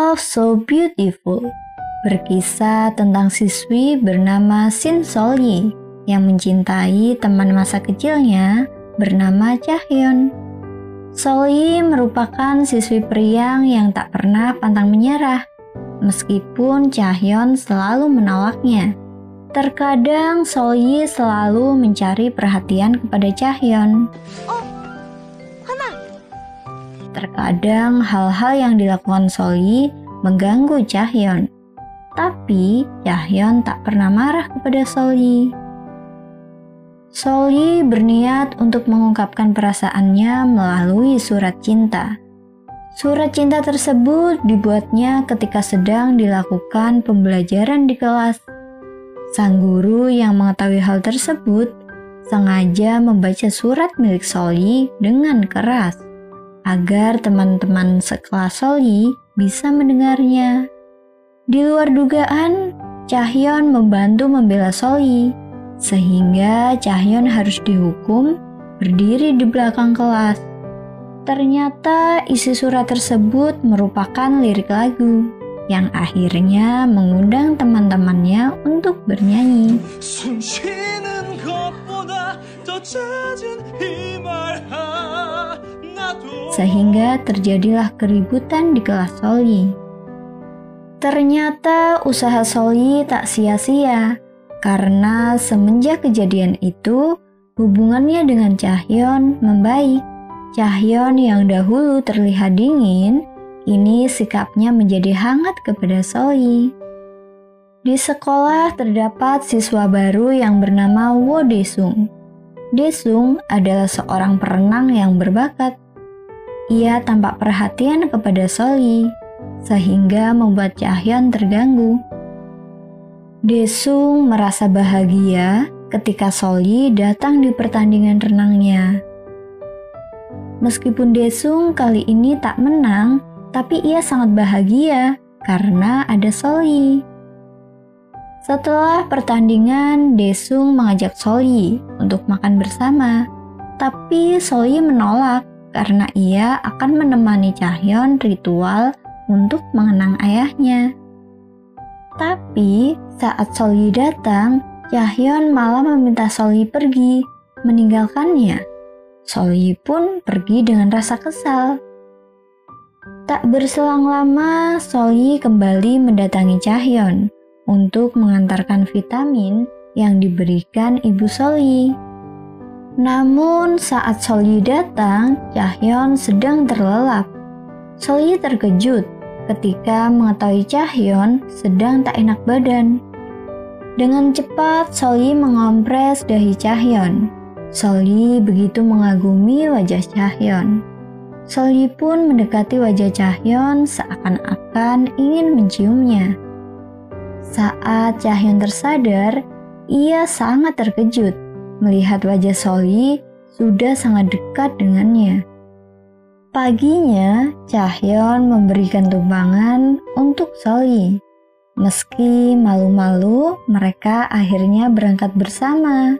Love So Beautiful berkisah tentang siswi bernama Shin Sol-yi yang mencintai teman masa kecilnya bernama Chahyun. Sol-yi merupakan siswi periang yang tak pernah pantang menyerah, meskipun Chahyun selalu menolaknya. Terkadang Sol-yi selalu mencari perhatian kepada Chahyun. Terkadang hal-hal yang dilakukan Sol-yi mengganggu Chahyun, tapi Chahyun tak pernah marah kepada Sol-yi. Sol-yi berniat untuk mengungkapkan perasaannya melalui surat cinta. Surat cinta tersebut dibuatnya ketika sedang dilakukan pembelajaran di kelas. Sang guru yang mengetahui hal tersebut sengaja membaca surat milik Sol-yi dengan keras, agar teman-teman sekelas Sol-yi bisa mendengarnya. Di luar dugaan, Chahyun membantu membela Sol-yi, sehingga Chahyun harus dihukum berdiri di belakang kelas. Ternyata isi surat tersebut merupakan lirik lagu, yang akhirnya mengundang teman-temannya untuk bernyanyi. Sehingga terjadilah keributan di kelas Sol-yi. Ternyata usaha Sol-yi tak sia-sia, karena semenjak kejadian itu hubungannya dengan Chahyun membaik. Chahyun yang dahulu terlihat dingin, kini sikapnya menjadi hangat kepada Sol-yi. Di sekolah terdapat siswa baru yang bernama Wo Daesung. Daesung adalah seorang perenang yang berbakat. Ia tampak perhatian kepada Sol-yi, sehingga membuat Chahyun terganggu. Daesung merasa bahagia ketika Sol-yi datang di pertandingan renangnya. Meskipun Daesung kali ini tak menang, tapi ia sangat bahagia karena ada Sol-yi. Setelah pertandingan, Daesung mengajak Sol-yi untuk makan bersama, tapi Sol-yi menolak karena ia akan menemani Chahyun ritual untuk mengenang ayahnya. Tapi saat Sol-yi datang, Chahyun malah meminta Sol-yi pergi, meninggalkannya. Sol-yi pun pergi dengan rasa kesal. Tak berselang lama, Sol-yi kembali mendatangi Chahyun untuk mengantarkan vitamin yang diberikan ibu Sol-yi. Namun saat Sol-yi datang, Chahyun sedang terlelap. Sol-yi terkejut ketika mengetahui Chahyun sedang tak enak badan. Dengan cepat Sol-yi mengompres dahi Chahyun. Sol-yi begitu mengagumi wajah Chahyun. Sol-yi pun mendekati wajah Chahyun seakan-akan ingin menciumnya. Saat Chahyun tersadar, ia sangat terkejut melihat wajah Sol-yi sudah sangat dekat dengannya. Paginya, Chahyun memberikan tumpangan untuk Sol-yi. Meski malu-malu, mereka akhirnya berangkat bersama.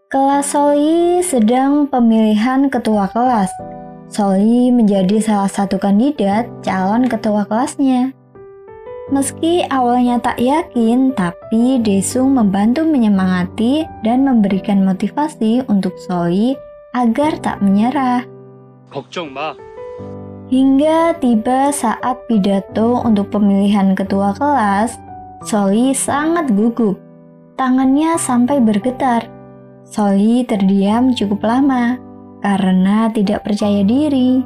Kelas Sol-yi sedang pemilihan ketua kelas. Sol-yi menjadi salah satu kandidat calon ketua kelasnya. Meski awalnya tak yakin, tapi Daesung membantu menyemangati dan memberikan motivasi untuk Sol-yi agar tak menyerah. Hingga tiba saat pidato untuk pemilihan ketua kelas, Sol-yi sangat gugup. Tangannya sampai bergetar. Sol-yi terdiam cukup lama karena tidak percaya diri.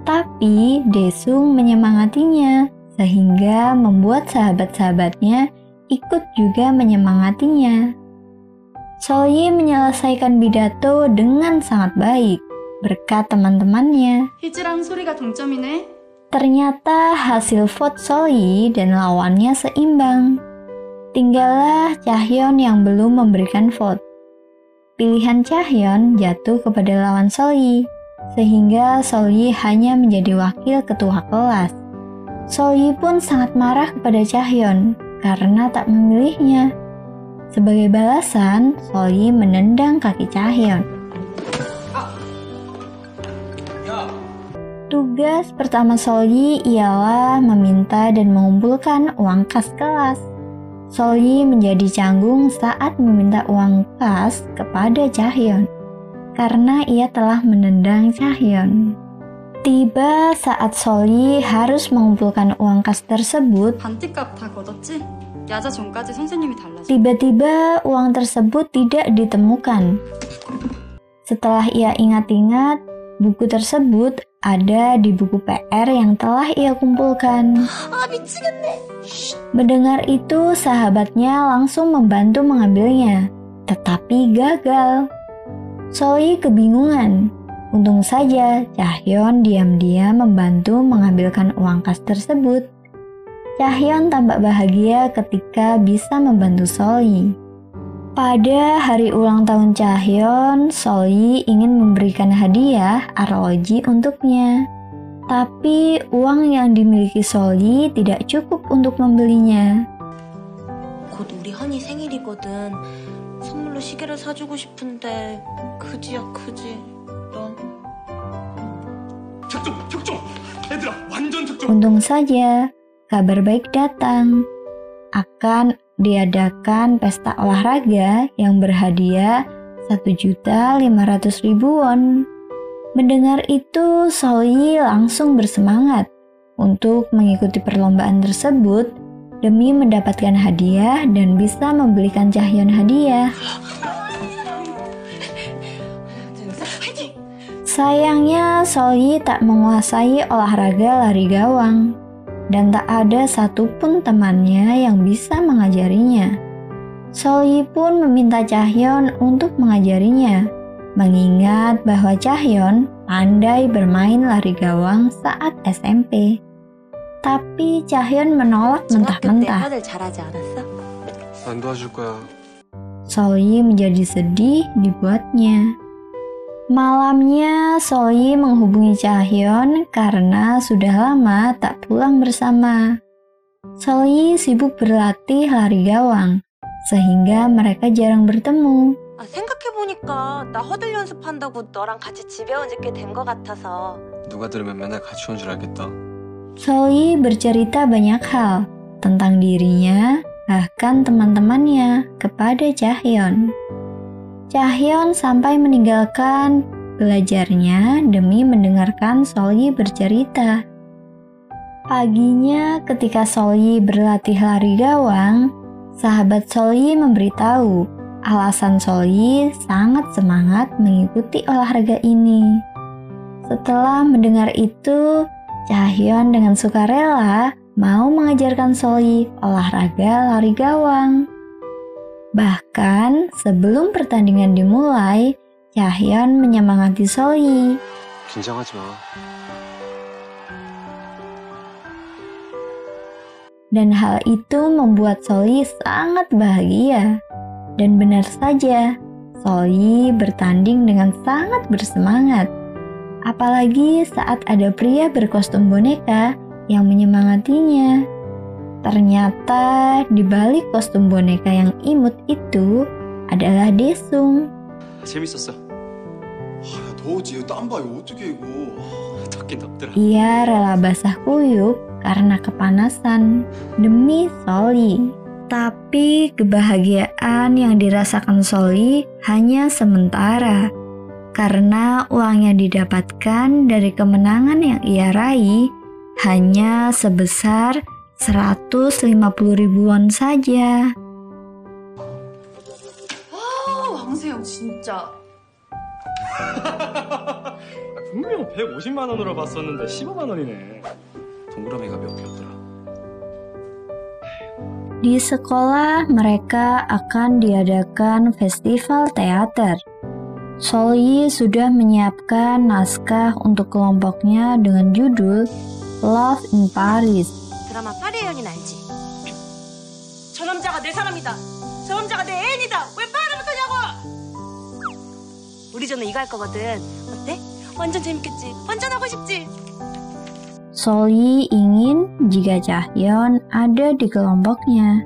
Tapi Daesung menyemangatinya, sehingga membuat sahabat-sahabatnya ikut juga menyemangatinya. Sol-yi menyelesaikan pidato dengan sangat baik berkat teman-temannya. Ternyata hasil vote Sol-yi dan lawannya seimbang. Tinggallah Chahyun yang belum memberikan vote. Pilihan Chahyun jatuh kepada lawan Sol-yi, sehingga Sol-yi hanya menjadi wakil ketua kelas. Sol-yi pun sangat marah kepada Chahyun karena tak memilihnya. Sebagai balasan, Sol-yi menendang kaki Chahyun. Tugas pertama Solyi ialah meminta dan mengumpulkan uang kas kelas. Solyi menjadi canggung saat meminta uang kas kepada Chahyun karena ia telah menendang Chahyun. Tiba saat Solyi harus mengumpulkan uang kas tersebut, 반띠값 다 걷었지? 야자 전까지 선생님이 달라서. tiba-tiba uang tersebut tidak ditemukan. Setelah ia ingat-ingat, buku tersebut ada di buku PR yang telah ia kumpulkan. Mendengar itu, sahabatnya langsung membantu mengambilnya, tetapi gagal. Solyi kebingungan. Untung saja Chahyun diam-diam membantu mengambilkan uang kas tersebut. Chahyun tampak bahagia ketika bisa membantu Solyi. Pada hari ulang tahun Chahyun, Solyi ingin memberikan hadiah arloji untuknya. Tapi uang yang dimiliki Solyi tidak cukup untuk membelinya. 곧 우리 한이 생일이거든. 선물로 시계를 사주고 싶은데 그지야 그지. 넌 적정! 얘들아, 완전 적정! Untung saja, kabar baik datang. Akan diadakan pesta olahraga yang berhadiah 1.500.000 won. Mendengar itu, Solyi langsung bersemangat untuk mengikuti perlombaan tersebut demi mendapatkan hadiah dan bisa membelikan Chahyun hadiah. Sayangnya, Solyi tak menguasai olahraga lari gawang. Dan tak ada satupun temannya yang bisa mengajarinya. Solyi pun meminta Chahyun untuk mengajarinya, mengingat bahwa Chahyun pandai bermain lari gawang saat SMP. Tapi Chahyun menolak mentah-mentah. 안 도와줄 거야. Solyi menjadi sedih dibuatnya. Malamnya, Solyi menghubungi Chahyun karena sudah lama tak pulang bersama. Solyi sibuk berlatih lari gawang, sehingga mereka jarang bertemu. 생각해보니까 나 허들 연습한다고 너랑 같이 집에 온 지 꽤 된 것 같아서. 누가 들으면 맨날 같이 온 줄 알겠다. Solyi bercerita banyak hal tentang dirinya, bahkan teman-temannya, kepada Chahyun. Chahyun sampai meninggalkan belajarnya demi mendengarkan Solyi bercerita. Paginya ketika Solyi berlatih lari gawang, sahabat Solyi memberitahu alasan Solyi sangat semangat mengikuti olahraga ini. Setelah mendengar itu, Chahyun dengan sukarela mau mengajarkan Solyi olahraga lari gawang. Bahkan sebelum pertandingan dimulai, Chahyun menyemangati Solyi. 긴장하지 마. Dan hal itu membuat Solyi sangat bahagia. Dan benar saja, Solyi bertanding dengan sangat bersemangat. Apalagi saat ada pria berkostum boneka yang menyemangatinya. Ternyata di balik kostum boneka yang imut itu adalah Daesung. 재밌었어. 야, 더우지. 땀 봐. 이거 어떻게 이거. 덥긴 덥더라. Ia rela basah kuyup karena kepanasan demi Solyi. Tapi kebahagiaan yang dirasakan Solyi hanya sementara. Karena uang yang didapatkan dari kemenangan yang ia raih hanya sebesar 150.000 won saja. 왕세영 진짜. 분명 150만 원으로 봤었는데 15만 원이네. 동그라미가 몇 개였더라. Di sekolah mereka akan diadakan festival teater. Solyi sudah menyiapkan naskah untuk kelompoknya dengan judul Love in Paris. 드라마 파리의 연인 알지? 저 남자가 내 사람이다. 저 남자가 내 애인이다. 왜 말을 못하냐고! 우리 저는 이거 할 거거든. 어때? 완전 재밌겠지? 완전 하고 싶지? Solyi ingin jika Chahyun ada di kelompoknya.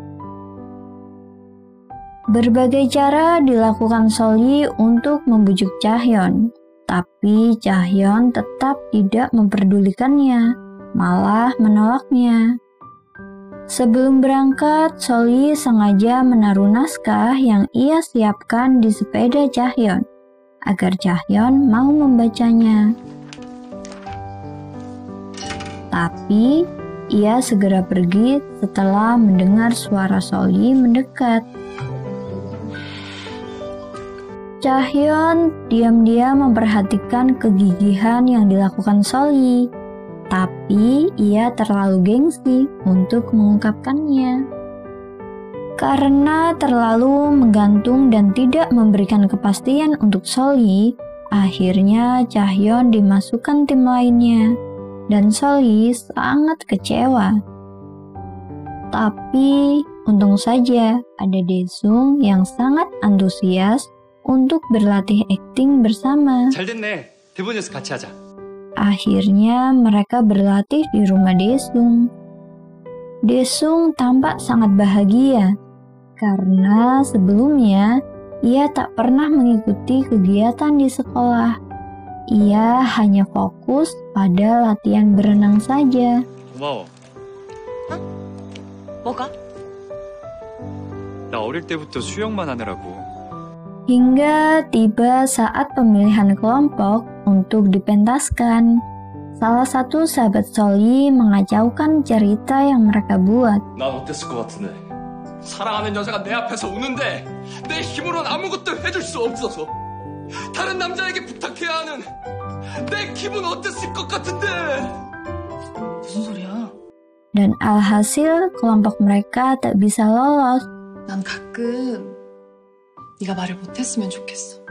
Berbagai cara dilakukan Solyi untuk membujuk Chahyun. Tapi Chahyun tetap tidak memperdulikannya, malah menolaknya. Sebelum berangkat, Soli sengaja menaruh naskah yang ia siapkan di sepeda Chahyun, agar Chahyun mau membacanya. Tapi, ia segera pergi setelah mendengar suara Soli mendekat. Chahyun diam-diam memperhatikan kegigihan yang dilakukan Soli, tapi ia terlalu gengsi untuk mengungkapkannya. Karena terlalu menggantung dan tidak memberikan kepastian untuk Soli, akhirnya Chahyun dimasukkan tim lainnya, dan Soli sangat kecewa. Tapi untung saja ada Daesung yang sangat antusias untuk berlatih akting bersama. 잘 됐네. 대본 연습 같이 하자. Akhirnya mereka berlatih di rumah Daesung. Daesung tampak sangat bahagia karena sebelumnya ia tak pernah mengikuti kegiatan di sekolah. Ia hanya fokus pada latihan berenang saja. 고마워. 뭐가? 나 어릴 때부터 수영만 하느라고. Hingga tiba saat pemilihan kelompok untuk dipentaskan. Salah satu sahabat Soli mengacaukan cerita yang mereka buat. 난 어땠을 것 같은데. 사랑하는 여자가 내 앞에서 우는데 내 힘으로는 아무것도 해줄 수 없어서 다른 남자에게 부탁해야 하는 내 기분 어땠을 것 같은데. 무슨 소리야? Dan alhasil kelompok mereka tak bisa lolos. 난 가끔 네가 말을 못했으면 좋겠어.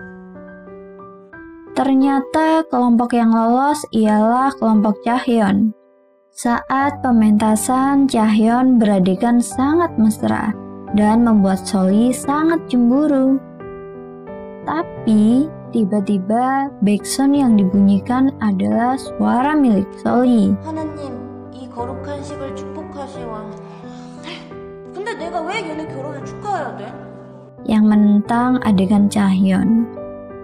Ternyata kelompok yang lolos ialah kelompok Chahyun. Saat pementasan, Chahyun beradegan sangat mesra dan membuat Soli sangat cemburu. Tapi tiba-tiba backsound yang dibunyikan adalah suara milik Soli. 하나님, 이 거룩한 식을 축복하시와. 근데 내가 왜 얘네 결혼을 축하해야 돼? Yang menentang adegan Chahyun.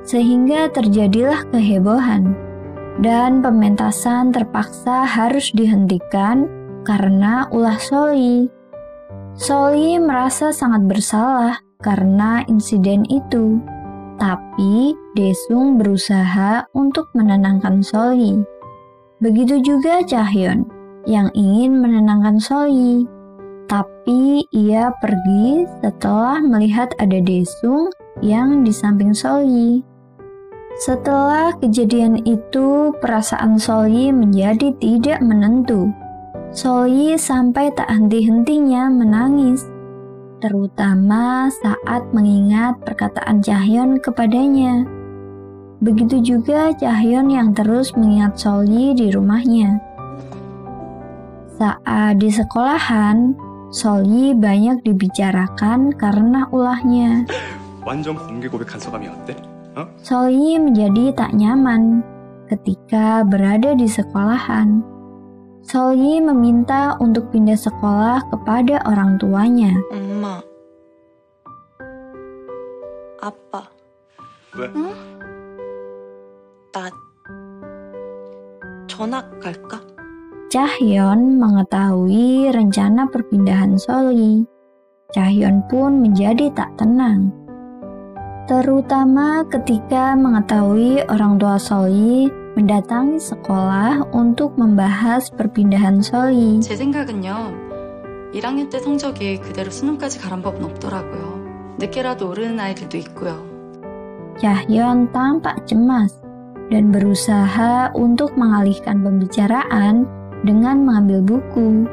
Sehingga terjadilah kehebohan dan pementasan terpaksa harus dihentikan karena ulah Soli. Soli merasa sangat bersalah karena insiden itu, tapi Daesung berusaha untuk menenangkan Soli. Begitu juga Chahyun yang ingin menenangkan Soli. Tapi ia pergi setelah melihat ada Daesung yang di samping Soli. Setelah kejadian itu, perasaan Soli menjadi tidak menentu. Soli sampai tak henti-hentinya menangis, terutama saat mengingat perkataan Chahyun kepadanya. Begitu juga Chahyun yang terus mengingat Soli di rumahnya. Saat di sekolahan, Soli banyak dibicarakan karena ulahnya. 완전 공개 고백한 소감이 어때? Soli menjadi tak nyaman ketika berada di sekolahan. Soli meminta untuk pindah sekolah kepada orang tuanya. 엄마, 아빠, 왜? 나 전학 갈까? Chahyun mengetahui rencana perpindahan Soli. Chahyun pun menjadi tak tenang. Terutama ketika mengetahui orang tua Soli mendatangi sekolah untuk membahas perpindahan Soli. 제 생각은요. 1학년 때 성적이 그대로 수능까지 가란 법은 없더라고요. 늦게라도 오르는 아이들도 있고요. Chahyun tampak cemas dan berusaha untuk mengalihkan pembicaraan dengan mengambil buku.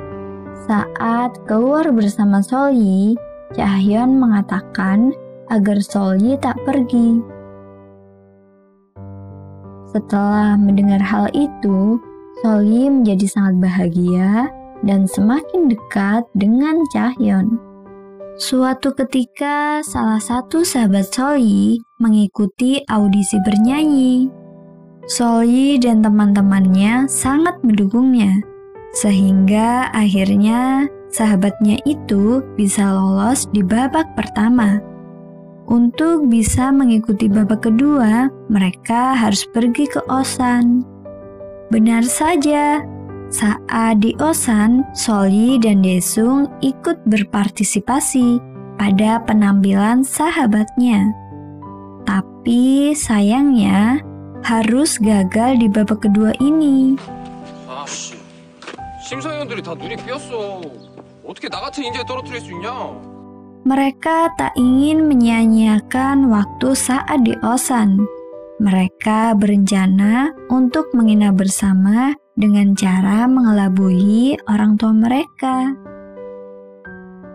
Saat keluar bersama Soli, Chahyun mengatakan agar Soli tak pergi. Setelah mendengar hal itu, Soli menjadi sangat bahagia dan semakin dekat dengan Chahyun. Suatu ketika, salah satu sahabat Soli mengikuti audisi bernyanyi. Soli dan teman-temannya sangat mendukungnya, sehingga akhirnya sahabatnya itu bisa lolos di babak pertama. Untuk bisa mengikuti babak kedua, mereka harus pergi ke Osan. Benar saja, saat di Osan, Solyi dan Daesung ikut berpartisipasi pada penampilan sahabatnya. Tapi sayangnya harus gagal di babak kedua ini. 아씨, 심사위원들이 다 눈이 삐었어. 어떻게 나 같은 인재에 떨어뜨릴 수 있냐? Mereka tak ingin menyia-nyiakan waktu saat di Osan. Mereka berencana untuk menginap bersama dengan cara mengelabui orang tua mereka.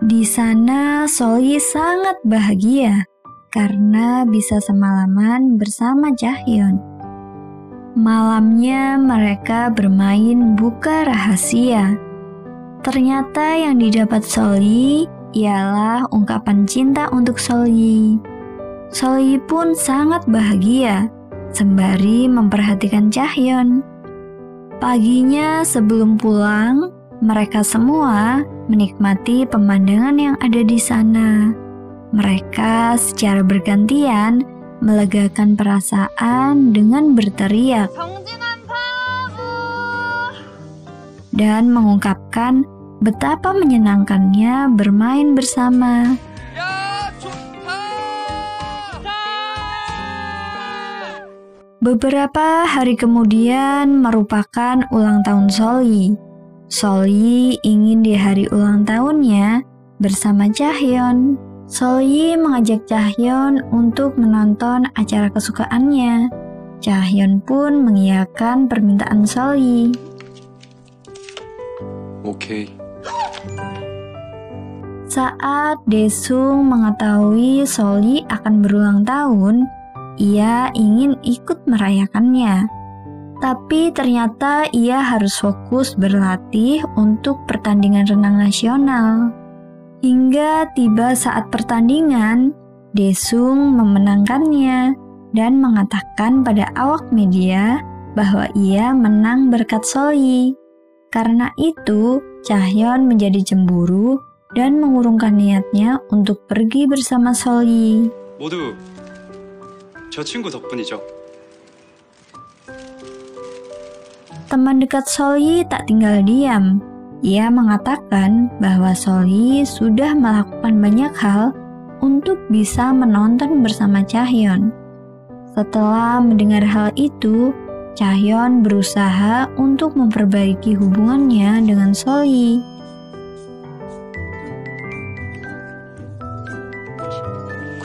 Di sana Solyi sangat bahagia karena bisa semalaman bersama Jahyun. Malamnya mereka bermain buka rahasia. Ternyata yang didapat Solyi ialah ungkapan cinta untuk Solyi. Solyi pun sangat bahagia sembari memperhatikan Jahyun. Paginya sebelum pulang, mereka semua menikmati pemandangan yang ada di sana. Mereka secara bergantian melegakan perasaan dengan berteriak dan mengungkapkan betapa menyenangkannya bermain bersama. 야, 좋다! Beberapa hari kemudian merupakan ulang tahun Solyi. Solyi ingin di hari ulang tahunnya bersama Jahyun. Solyi mengajak Jahyun untuk menonton acara kesukaannya. Jahyun pun mengiyakan permintaan Solyi. 오케이. Saat Daesung mengetahui Solyi akan berulang tahun, ia ingin ikut merayakannya. Tapi ternyata ia harus fokus berlatih untuk pertandingan renang nasional. Hingga tiba saat pertandingan, Daesung memenangkannya dan mengatakan pada awak media bahwa ia menang berkat Solyi. Karena itu, Jahyun menjadi cemburu dan mengurungkan niatnya untuk pergi bersama Solyi. 모두 저 친구 덕분이죠. Teman dekat Solyi tak tinggal diam. Ia mengatakan bahwa Solyi sudah melakukan banyak hal untuk bisa menonton bersama Jahyun. Setelah mendengar hal itu, Jahyun berusaha untuk memperbaiki hubungannya dengan Solyi.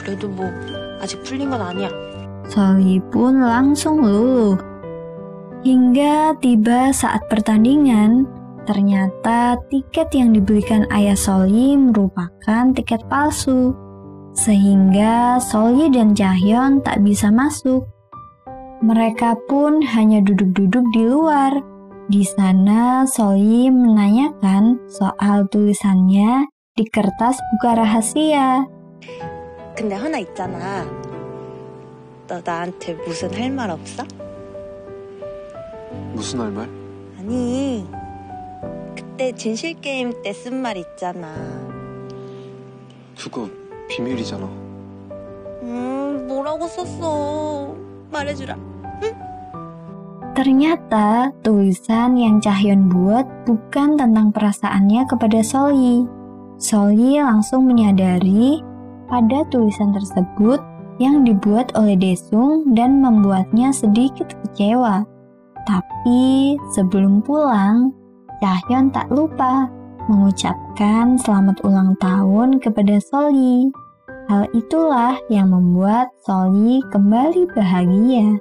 그래도 뭐 아직 풀린 건 아니야. Solyi pun langsung luluh. Hingga tiba saat pertandingan, ternyata tiket yang dibelikan ayah Solyi merupakan tiket palsu. Sehingga Solyi dan Jahyun tak bisa masuk. Mereka pun hanya duduk-duduk di luar. Di sana Solyi menanyakan soal tulisannya di kertas buka rahasia. 근데 하나 있잖아. 너 나한테 무슨 할 말 없어? 무슨 할 말? 아니, 그때 진실 게임 때 쓴 말 있잖아. 그거 비밀이잖아. 뭐라고 썼어? 말해주라. Ternyata tulisan yang Jahyun buat bukan tentang perasaannya kepada Solyi. Solyi langsung menyadari pada tulisan tersebut yang dibuat oleh Daesung dan membuatnya sedikit kecewa. Tapi sebelum pulang, Jahyun tak lupa mengucapkan selamat ulang tahun kepada Solyi. Hal itulah yang membuat Solyi kembali bahagia.